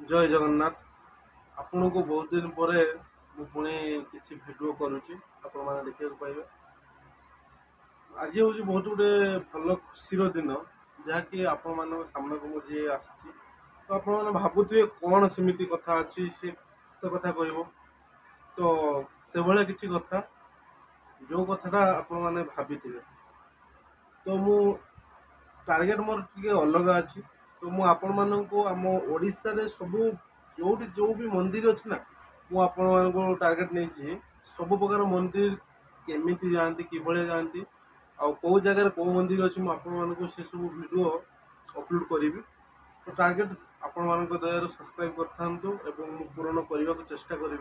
जय जगन्नाथ। आपन को बहुत दिन पर पुणी किसी भिडियो करुच्ची आपण मैंने देखा पाइबे। आज हूँ बहुत गोटे भल खुशी दिन जहाँकि आपण मान सामना को मुझे आसी तो आपण मैंने भावुए कौन सेमती कथा अच्छी से कथा कह तो से भाया किसी कथा जो कथाटा आपण मैंने भावी तो मु टार्गेट मोर टे अलग अच्छी तो मु आपण मानू आम ओडिशा रे सबू जो भी मंदिर अच्छी ना मु आपण मान टार्गेट नहीं सब प्रकार मंदिर केमी जाती कि जाती आ कौ जगार कौ मंदिर अच्छी मुझे से सब वीडियो अपलोड करी तो टार्गेट आपण मान दया सब्सक्राइब कर पूरण करने को चेष्टा करी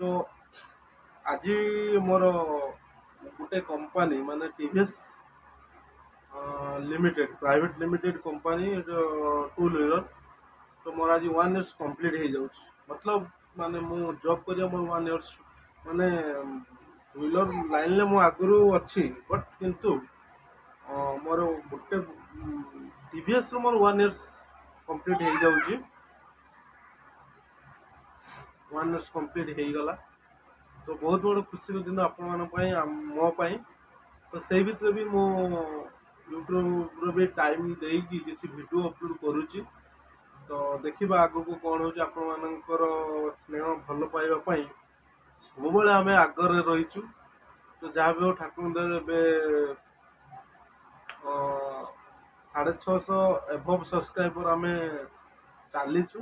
तो आज मोर गोटे कंपनी माने TVS limited private limited company two wheeler तो मोर आज 1 इयर्स कंप्लीट हो जाऊँ मतलब माने मु जॉब करिया मोर 1 इयर्स माने टू व्हीलर लाइन ले मु आगुरु अच्छी बट किंतु मोर गोटे टीवीएस रो मोर 1 इयर्स कंप्लीट हो जाऊँ 1 इयर्स कंप्लीट हो गला तो बहुत बड़ खुशी दिन आपण मो तो से भितर भी मु यूट्यूब भी टाइम देकी किसी वीडियो अपलोड करुच्ची तो देखा आग को कौन हो स्नेह भल पाइबापी सब आम आगर रहीचु तो जहाँ भी हो ठाकुर दे 650 एभव सब्सक्राइबर आम चलीचु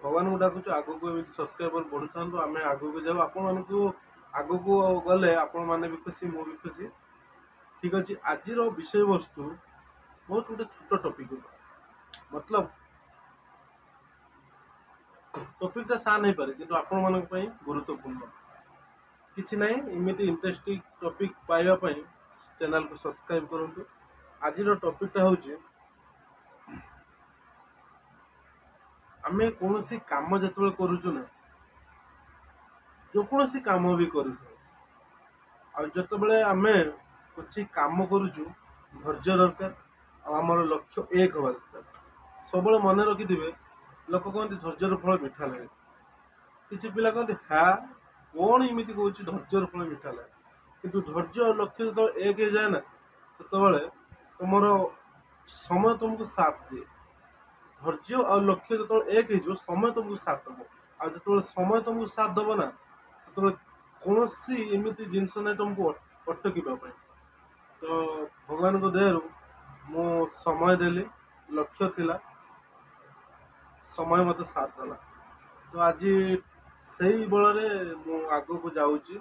भगवान को डाकुचु आग को सब्सक्राइबर बढ़ु था आम आग को जाऊ आपण आग को गले आपण मैंने भी खुशी मु भी खुशी ठीक अच्छे आज विषय वस्तु बहुत गोटे छोट टॉपिक मतलब टॉपिकटा सा नहीं पारे कि आपण मान गुरुत्वपूर्ण किसी ना इमती इंटरेस्टिंग टॉपिक पाइबापी चैनल को सब्सक्राइब करूँ। आज टॉपिकटा हूँ आम कौन सी काम जो करुचु ना जो कौन सी काम भी कर आम किसी काम करुचु धैर्य दरकार आमर लक्ष्य एक हवा दरकार सब मन रखिथे लोक कहते धैर्यर फल मीठा लगे किसी पिला कहते हाँ कौन इमिति कौन धैर्यर फल मीठा लगे किंतु धैर्य और लक्ष्य जो एक हो जाए ना से तुम समय तुमको साथ दिए धैर्य और लक्ष्य जो एक हो समय तुमको साथ दब आ जो समय तुमको साथ दब ना से कौन सी इमिति जिनस ना तुमको अटकवाई तो भगवान को दयारू मु समय देली लक्ष्य थिला समय मत साथ देला तो आज से बल मु आग को जाऊँगी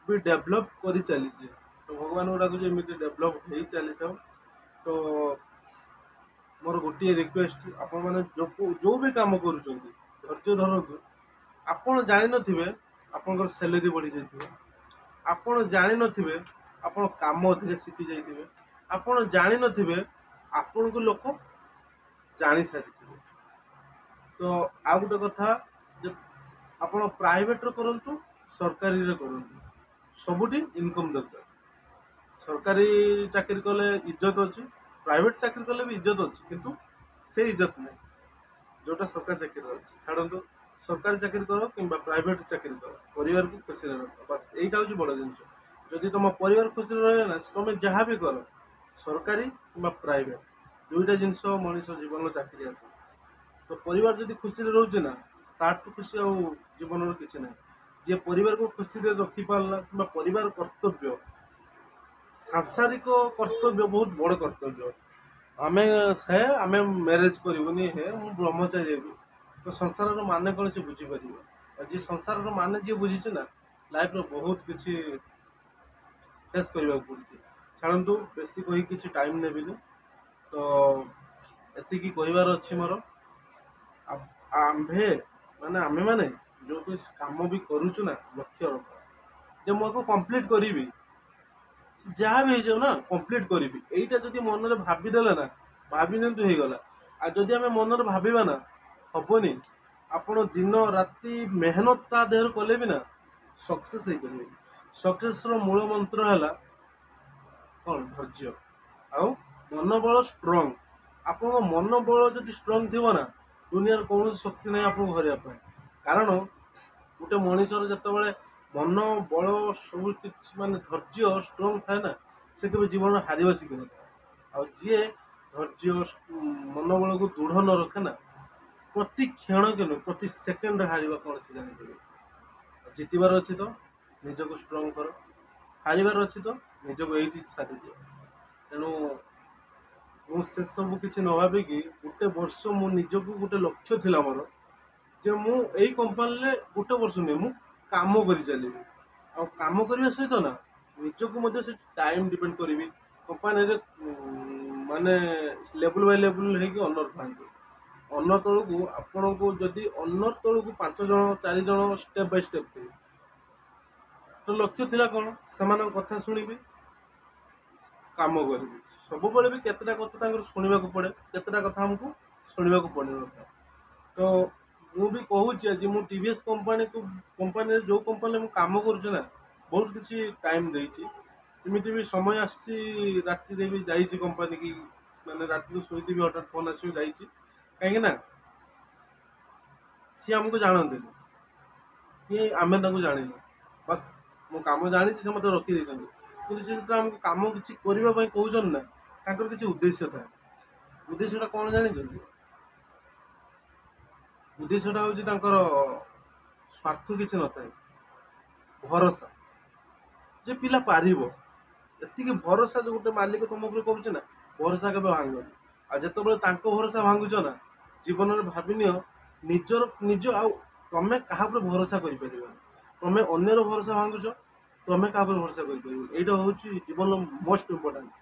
भी डेभलप कर चली तो भगवान गुड़ा को जमी डेभलप हो चली था तो मोर गोटे रिक्वेस्ट आपण मैंने जो भी काम करुँच धैर्य धरतु आपण जान थे आपंकर सैलरी बढ़ी जाइए आपण जान थे आपण काम अधिक शिखी जाइए आपण जान थे आपण को लोक जानी सारी तो आ गोटे कथा आपण प्राइवेट करूँ सरकारी करूँ सबुठी इनकम दरकार सरकारी चाकरी कले इज्जत अच्छी प्राइवेट चाकरी कले भी इज्जत अच्छी किंतु से इज्जत नहीं जोटा सरकारी चाकरी अच्छी छाड़ू सरकारी चाकरी करो कि प्राइवेट चाकरी करो परिवार को खुशी रख बस यहीटा हूँ बड़ जिन जदि तुम परिवार खुशी रहे ना तुम जहाँ भी कर सरकारी कि प्राइवेट दुईटा जिनस मनीष जीवन चाकरी आस तो परिवार जदि खुशी रोचे ना ताठू खुशी आ जीवन किसी ना जे परिवार को खुशी रखी पारला कि परिवार कर्तव्य सांसारिक कर्तव्य बहुत बड़ कर्तव्य आम है आम मैरेज करूनी है मु ब्रह्मचारी तो संसार मान कौन से बुझीपर जी संसार मान जी बुझी ना लाइफ बहुत किसी फेस करने पड़ी छाड़ू बेसी कही किसी टाइम ने तो एति कहबार अच्छी मोर आम्भे माने आमे माने जो कुछ काम भी करुचु ना लक्ष्य रख जो मुझे कंप्लीट करी जहाँ भी हो ना कंप्लीट करी यहीटा जब मन में भावीदेले ना भावी नहीं होगला आ जदि आम मन में भावा ना हेनी आपण दिन राति मेहनत ता देह कले भी ना सक्सेस सक्सेस मूल मंत्र है कौन धैर्य आ मनोबल स्ट्रंग आप मनोबल जो स्ट्रंग थी ना ଦୁନିଆର କୌଣସି ଶକ୍ତି ନାହିଁ ଆପଣଙ୍କୁ ହରାଇବା ପାଇଁ। କାରଣ ଗୋଟେ ମଣିଷର ଯେତେବେଳେ ମନ ବଳ ସବୁ କିଛି ମାନେ ଧୈର୍ଯ୍ୟ ଷ୍ଟ୍ରଙ୍ଗ ଥାଏ ନା, ସେ କେବେ ଜୀବନ ହାରିବା ଶିଖିନଥାଏ। ଆଉ ଯିଏ ଧୈର୍ଯ୍ୟ ମନୋବଳକୁ ଦୃଢ଼ ନ ରଖେ ନା, ପ୍ରତି କ୍ଷଣ କେନୁ ପ୍ରତି ସେକେଣ୍ଡରେ ହାରିବା କ'ଣ ସେ ଜାଣିପାରିବେ। ଜିତିବାର ଅଛି ତ ନିଜକୁ ଷ୍ଟ୍ରଙ୍ଗ କର, ହାରିବାର ଅଛି ତ ନିଜକୁ ଏଇଠି ଛାଡ଼ିଦିଅ। ତେଣୁ ମୁଁ ସେସବୁ କିଛି ନ ଭାବିକି ଗୋଟେ ବର୍ଷ ମୁଁ ନିଜକୁ ଗୋଟେ ଲକ୍ଷ୍ୟ ଥିଲା ମୋର ଯେ ମୁଁ ଏଇ କମ୍ପାନୀରେ ଗୋଟେ ବର୍ଷ ନୁହେଁ, ମୁଁ କାମ କରି ଚାଲିବି। ଆଉ କାମ କରିବା ସହିତ ନା ନିଜକୁ ମଧ୍ୟ ସେ ଟାଇମ୍ ଡିପେଣ୍ଡ କରିବି। କମ୍ପାନୀରେ ମାନେ ଲେବୁଲ୍ ବାଇ ଲେବୁଲ୍ ହେଇକି ଅନର୍ ଥାନ୍ତି। ଅନର୍ ତଳକୁ ଆପଣଙ୍କୁ ଯଦି ଅନର୍ ତଳକୁ 5 ଜଣ 4 ଜଣ ଷ୍ଟେପ୍ ବାଇ ଷ୍ଟେପ୍ ଥିବେ, ତ ଲକ୍ଷ୍ୟ ଥିଲା କ'ଣ ସେମାନଙ୍କ କଥା ଶୁଣିବି, କାମ କରିବି। ସବୁବେଳେ ବି କେତେଟା କଥା ତାଙ୍କର ଶୁଣିବାକୁ ପଡ଼େ, କେତେଟା କଥା ଆମକୁ ଶୁଣିବାକୁ ପଡ଼ିନଥାଏ। ତ ମୁଁ ବି କହୁଛି ଆଜି ମୁଁ TVS କମ୍ପାନୀରେ ଯେଉଁ କମ୍ପାନୀରେ ମୁଁ କାମ କରୁଛି ନା, ବହୁତ କିଛି ଟାଇମ୍ ଦେଇଛି। ଏମିତି ବି ସମୟ ଆସିଛି ରାତିରେ ବି ଯାଇଛି କମ୍ପାନୀ କି, ମାନେ ରାତିକୁ ଶୋଇଥିବି ହଠାତ୍ ଫୋନ୍ ଆସିବି ଯାଇଛି। କାହିଁକି ନା ସିଏ ଆମକୁ ଜାଣନ୍ତିନି କି ଆମେ ତାଙ୍କୁ ଜାଣିନୁ, ବାସ୍ ମୁଁ କାମ ଜାଣିଛି ସେ ମୋତେ ରଖିଦେଇଛନ୍ତି। କିନ୍ତୁ ସେ ଯେତେବେଳେ ଆମକୁ କାମ କିଛି କରିବା ପାଇଁ କହୁଛନ୍ତି ନା, ତାଙ୍କର କିଛି ଉଦ୍ଦେଶ୍ୟ ଥାଏ। ଉଦ୍ଦେଶ୍ୟଟା କ'ଣ ଜାଣିଛନ୍ତି? ଉଦ୍ଦେଶ୍ୟଟା ହେଉଛି ତାଙ୍କର ସ୍ୱାର୍ଥ କିଛି ନଥାଏ, ଭରସା ଯେ ପିଲା ପାରିବ। ଏତିକି ଭରସା ଯେ ଗୋଟେ ମାଲିକ ତୁମ ଉପରେ କରୁଛି ନା, ଭରସା କେବେ ଭାଙ୍ଗନି। ଆଉ ଯେତେବେଳେ ତାଙ୍କ ଭରସା ଭାଙ୍ଗୁଛ ନା, ଜୀବନରେ ଭାବିନିଅ ନିଜ ଆଉ ତମେ କାହା ଉପରେ ଭରସା କରିପାରିବନି। ତମେ ଅନ୍ୟର ଭରସା ଭାଙ୍ଗୁଛ, ତମେ କାହା ଉପରେ ଭରସା କରିପାରିବନି। ଏଇଟା ହେଉଛି ଜୀବନର ମୋଷ୍ଟ ଇମ୍ପୋର୍ଟାଣ୍ଟ।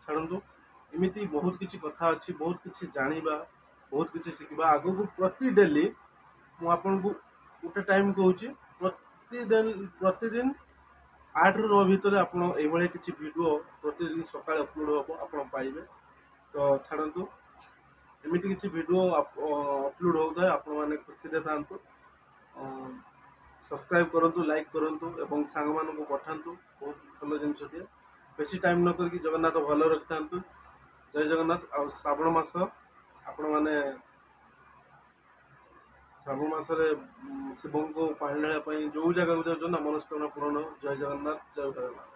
ଛାଡ଼ନ୍ତୁ, ଏମିତି ବହୁତ କିଛି କଥା ଅଛି, ବହୁତ କିଛି ଜାଣିବା, ବହୁତ କିଛି ଶିଖିବା ଆଗକୁ। ପ୍ରତିଦିନ ମୁଁ ଆପଣଙ୍କୁ ଗୋଟେ ଟାଇମ୍ କହୁଛି, ପ୍ରତିଦିନ 8ରୁ 9 ଭିତରେ ଆପଣ ଏଇଭଳିଆ କିଛି ଭିଡ଼ିଓ ପ୍ରତିଦିନ ସକାଳେ ଅପଲୋଡ଼ ହେବ, ଆପଣ ପାଇବେ। ତ ଛାଡ଼ନ୍ତୁ, ଏମିତି କିଛି ଭିଡ଼ିଓ ଅପଲୋଡ଼ ହେଉଥାଏ, ଆପଣମାନେ ଖୁସିରେ ଥାଆନ୍ତୁ। ସବସ୍କ୍ରାଇବ୍ କରନ୍ତୁ, ଲାଇକ୍ କରନ୍ତୁ ଏବଂ ସାଙ୍ଗମାନଙ୍କୁ ପଠାନ୍ତୁ। ବହୁତ ଭଲ ଜିନିଷଟିଏ। ବେଶୀ ଟାଇମ୍ ନ କରିକି ଜଗନ୍ନାଥ ଭଲ ରଖିଥାନ୍ତୁ। ଜୟ ଜଗନ୍ନାଥ। ଆଉ ଶ୍ରାବଣ ମାସ ଆପଣମାନେ ଶ୍ରାବଣ ମାସରେ ଶିବଙ୍କୁ ପାଣି ଢାଳିବା ପାଇଁ ଯେଉଁ ଜାଗାକୁ ଯାଉଛନ୍ତି ନା, ମନସ୍କାମନା ପୂରଣ। ଜୟ ଜଗନ୍ନାଥ, ଜୟ ଜଗନ୍ନାଥ।